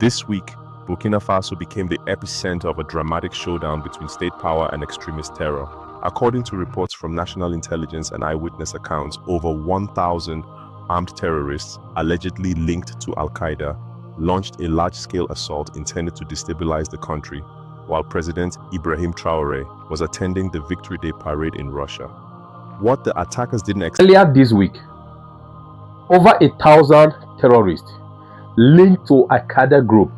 This week, Burkina Faso became the epicenter of a dramatic showdown between state power and extremist terror. According to reports from national intelligence and eyewitness accounts, over 1,000 armed terrorists, allegedly linked to Al-Qaeda, launched a large-scale assault intended to destabilize the country, while President Ibrahim Traore was attending the Victory Day parade in Russia. What the attackers didn't expect. Earlier this week, over 1,000 terrorists linked to Al-Qaeda group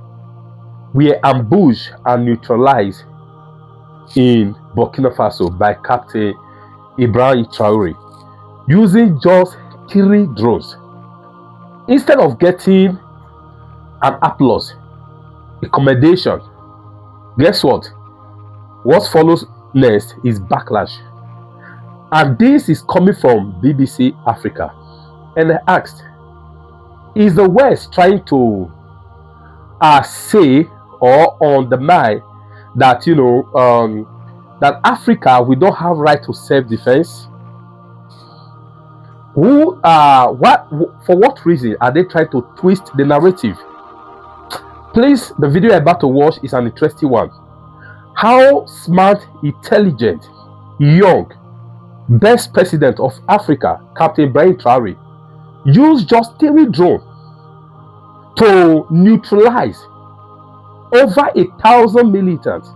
were ambushed and neutralized in Burkina Faso by Captain Ibrahim Traore using just 3 drones. Instead of getting an applause, a commendation, guess what? What follows next is backlash. And this is coming from BBC Africa. And I asked, is the West trying to say or undermine that that Africa, we don't have right to self-defense? For what reason are they trying to twist the narrative? Please, the video you're about to watch is an interesting one. How smart, intelligent, young, best president of Africa, Captain Ibrahim Traore, used just 3 drones to neutralize over 1,000 militants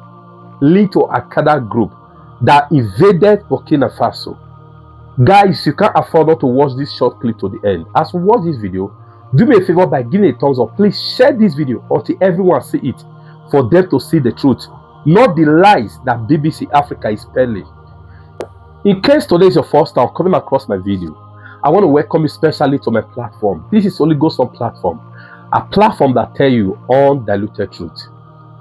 linked to Al-Qaeda group that invaded Burkina Faso. Guys, you can't afford not to watch this short clip to the end. As we watch this video, do me a favor by giving a thumbs up. Please share this video until everyone see it, for them to see the truth, not the lies that BBC Africa is peddling. In case today is your first time coming across my video, I want to welcome you specially to my platform. This is Holy Ghost on platform, a platform that tells you undiluted truth.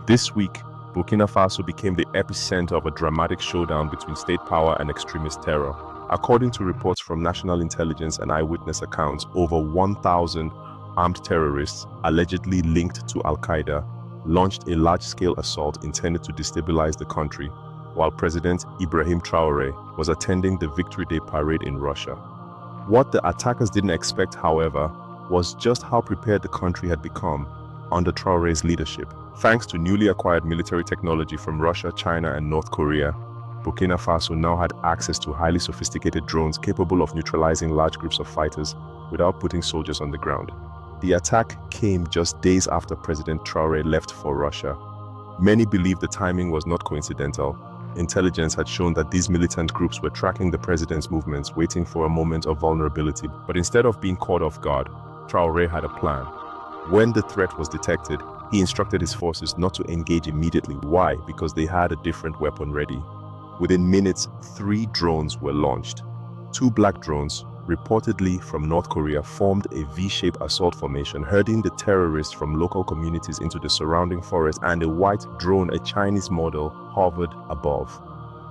This week, Burkina Faso became the epicenter of a dramatic showdown between state power and extremist terror. According to reports from national intelligence and eyewitness accounts, over 1,000 armed terrorists, allegedly linked to Al-Qaeda, launched a large-scale assault intended to destabilize the country, while President Ibrahim Traore was attending the Victory Day parade in Russia. What the attackers didn't expect, however, was just how prepared the country had become under Traore's leadership. Thanks to newly acquired military technology from Russia, China, and North Korea, Burkina Faso now had access to highly sophisticated drones capable of neutralizing large groups of fighters without putting soldiers on the ground. The attack came just days after President Traore left for Russia. Many believe the timing was not coincidental. Intelligence had shown that these militant groups were tracking the president's movements, waiting for a moment of vulnerability. But instead of being caught off guard, Traore had a plan. When the threat was detected, he instructed his forces not to engage immediately. Why? Because they had a different weapon ready. Within minutes, 3 drones were launched. 2 black drones, reportedly from North Korea, formed a V-shaped assault formation, herding the terrorists from local communities into the surrounding forest, and a white drone, a Chinese model, hovered above.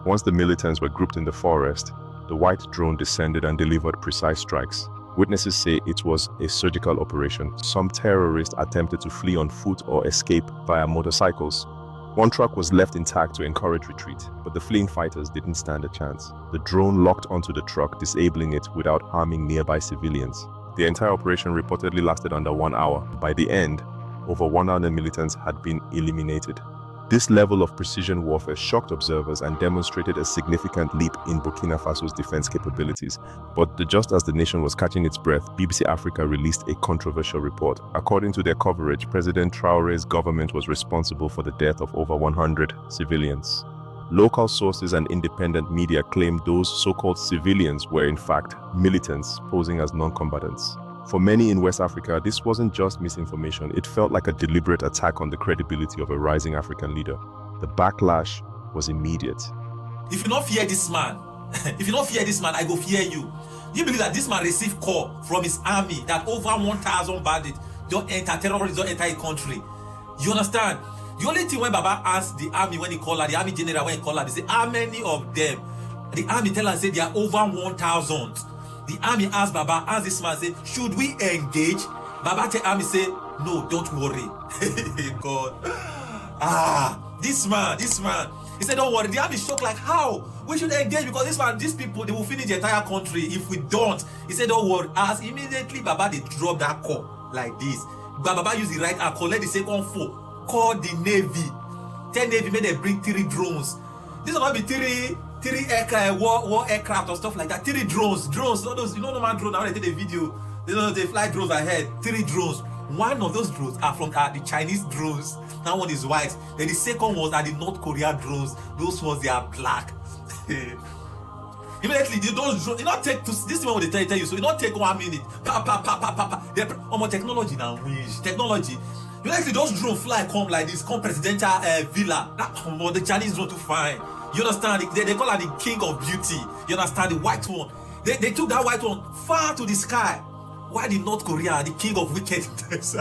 Once the militants were grouped in the forest, the white drone descended and delivered precise strikes. Witnesses say it was a surgical operation. Some terrorists attempted to flee on foot or escape via motorcycles. 1 truck was left intact to encourage retreat, but the fleeing fighters didn't stand a chance. The drone locked onto the truck, disabling it without harming nearby civilians. The entire operation reportedly lasted under 1 hour. By the end, over 100 militants had been eliminated. This level of precision warfare shocked observers and demonstrated a significant leap in Burkina Faso's defense capabilities. But just as the nation was catching its breath, BBC Africa released a controversial report. According to their coverage, President Traore's government was responsible for the death of over 100 civilians. Local sources and independent media claimed those so-called civilians were in fact militants posing as non-combatants. For many in West Africa, this wasn't just misinformation. It felt like a deliberate attack on the credibility of a rising African leader. The backlash was immediate. If you don't fear this man, I go fear you. You believe that this man received call from his army that over 1,000 bandits don't enter, terrorists don't enter a country. You understand? The only thing when Baba asked the army when he called her, the army general when he called her, they say, how many of them? The army tell her, say they are over 1,000. The army asked Baba, asked this man, say, should we engage? Baba tell army, say, no, don't worry. God. This man. He said, don't worry. The army shocked, like, how? We should engage because this man, these people, they will finish the entire country if we don't. He said, don't worry. As immediately Baba, they dropped that call like this. Baba use the right hand, collect the second 4, call the Navy. Tell Navy, make them bring 3 drones. This will not be 3 aircraft, war aircraft or stuff like that. 3 drones, not those, normal drone. Now they did a video, they fly drones ahead. 3 drones. One of those drones are from the Chinese drones. That one is white. Then the second ones are the North Korea drones. Those ones, they are black. Immediately, those drones, take this one will tell you. So it not take 1 minute. Technology now, technology. Immediately, those drones fly, come like this, come presidential villa. The Chinese drone to find. You understand? They call her the king of beauty. You understand? The white one. They took that white one far to the sky. Why the North Korea, the king of wickedness,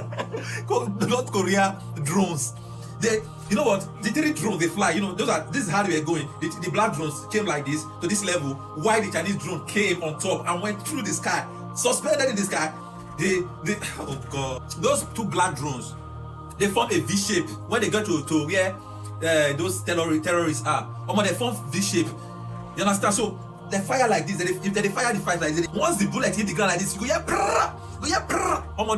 North Korea drones? You know what? The 3 drones they fly. This is how they were going. The black drones came like this to this level. Why the Chinese drone came on top and went through the sky, suspended in the sky? Oh God! Those 2 black drones, they form a V shape when they get to where those terrorists are. They form V shape. You understand? So they fire like this. If they fire the fight like this, once the bullet hit the ground like this, you go brrr.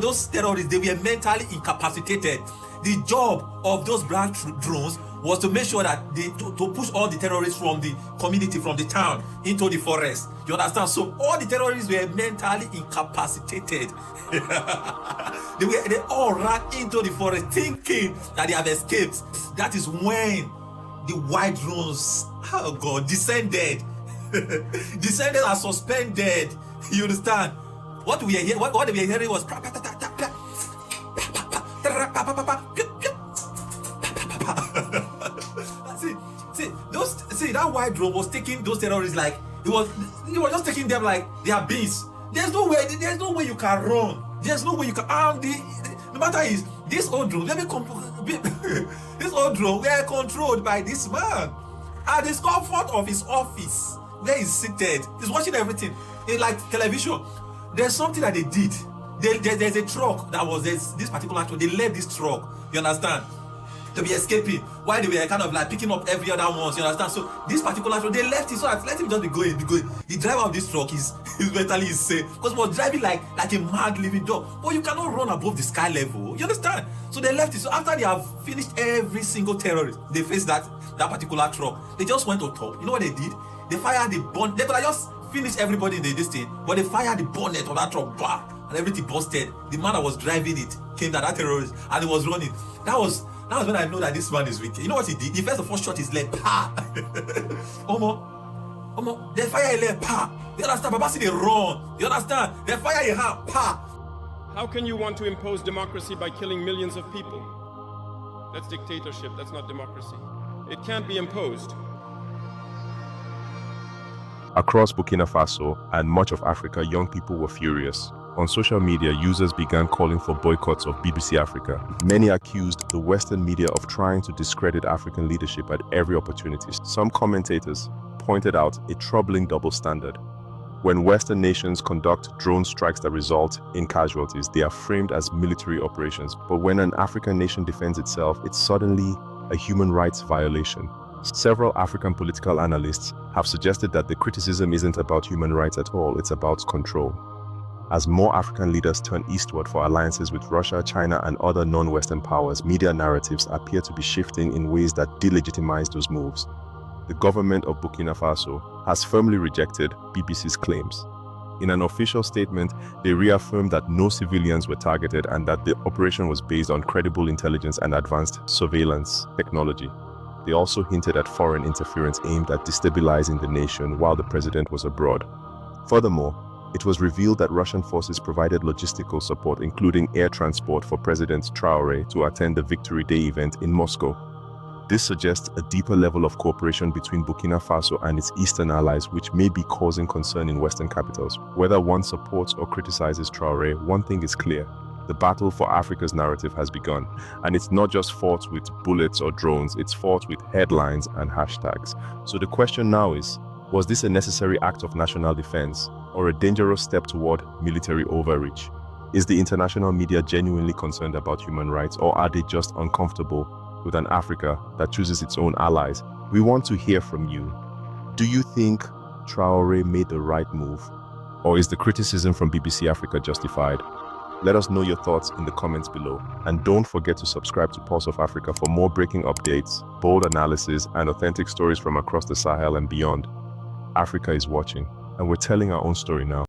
Those terrorists, they were mentally incapacitated. The job of those black drones was to make sure that to push all the terrorists from the community, from the town, into the forest. You understand? So all the terrorists were mentally incapacitated. They all ran into the forest thinking that they have escaped. That is when the white drones, descended. Descended and suspended. You understand? What we were hearing was see that white drone was taking those terrorists like he was just taking them like they are beasts. There's no way you can run. There's no way you can. The matter is this old drone. This old drone were controlled by this man at the comfort of his office where he's seated. He's watching everything. It's like television. There's something that they did. There's a truck that was this particular truck. They left this truck. You understand? To be escaping while they were kind of like picking up every other ones. You understand? So this particular truck, they left it so that let him just be going. The driver of this truck is mentally insane because he was driving like a mad living dog. But you cannot run above the sky level. You understand? So they left it. So after they have finished every single terrorist, they faced that particular truck. They just went on top. You know what they did? They fired the bonnet. They could have just finished everybody in this thing, but they fired the bonnet of that truck, and everything busted. The man that was driving it came to that terrorist, and he was running. That was when I know that this man is wicked. You know what he did? He first of all shot his leg, they fire a leg, You understand? Baba see they run. You understand? They fire a hand, How can you want to impose democracy by killing millions of people? That's dictatorship. That's not democracy. It can't be imposed. Across Burkina Faso and much of Africa, young people were furious. On social media, users began calling for boycotts of BBC Africa. Many accused the Western media of trying to discredit African leadership at every opportunity. Some commentators pointed out a troubling double standard. When Western nations conduct drone strikes that result in casualties, they are framed as military operations. But when an African nation defends itself, it's suddenly a human rights violation. Several African political analysts have suggested that the criticism isn't about human rights at all, it's about control. As more African leaders turn eastward for alliances with Russia, China, and other non-Western powers, media narratives appear to be shifting in ways that delegitimize those moves. The government of Burkina Faso has firmly rejected BBC's claims. In an official statement, they reaffirmed that no civilians were targeted and that the operation was based on credible intelligence and advanced surveillance technology. They also hinted at foreign interference aimed at destabilizing the nation while the president was abroad. Furthermore, it was revealed that Russian forces provided logistical support, including air transport for President Traore to attend the Victory Day event in Moscow. This suggests a deeper level of cooperation between Burkina Faso and its eastern allies, which may be causing concern in Western capitals. Whether one supports or criticizes Traore, one thing is clear. The battle for Africa's narrative has begun, and it's not just fought with bullets or drones, it's fought with headlines and hashtags. So the question now is, was this a necessary act of national defense, or a dangerous step toward military overreach? Is the international media genuinely concerned about human rights, or are they just uncomfortable with an Africa that chooses its own allies? We want to hear from you. Do you think Traore made the right move, or is the criticism from BBC Africa justified? Let us know your thoughts in the comments below. And don't forget to subscribe to Pulse of Africa for more breaking updates, bold analysis, and authentic stories from across the Sahel and beyond. Africa is watching, and we're telling our own story now.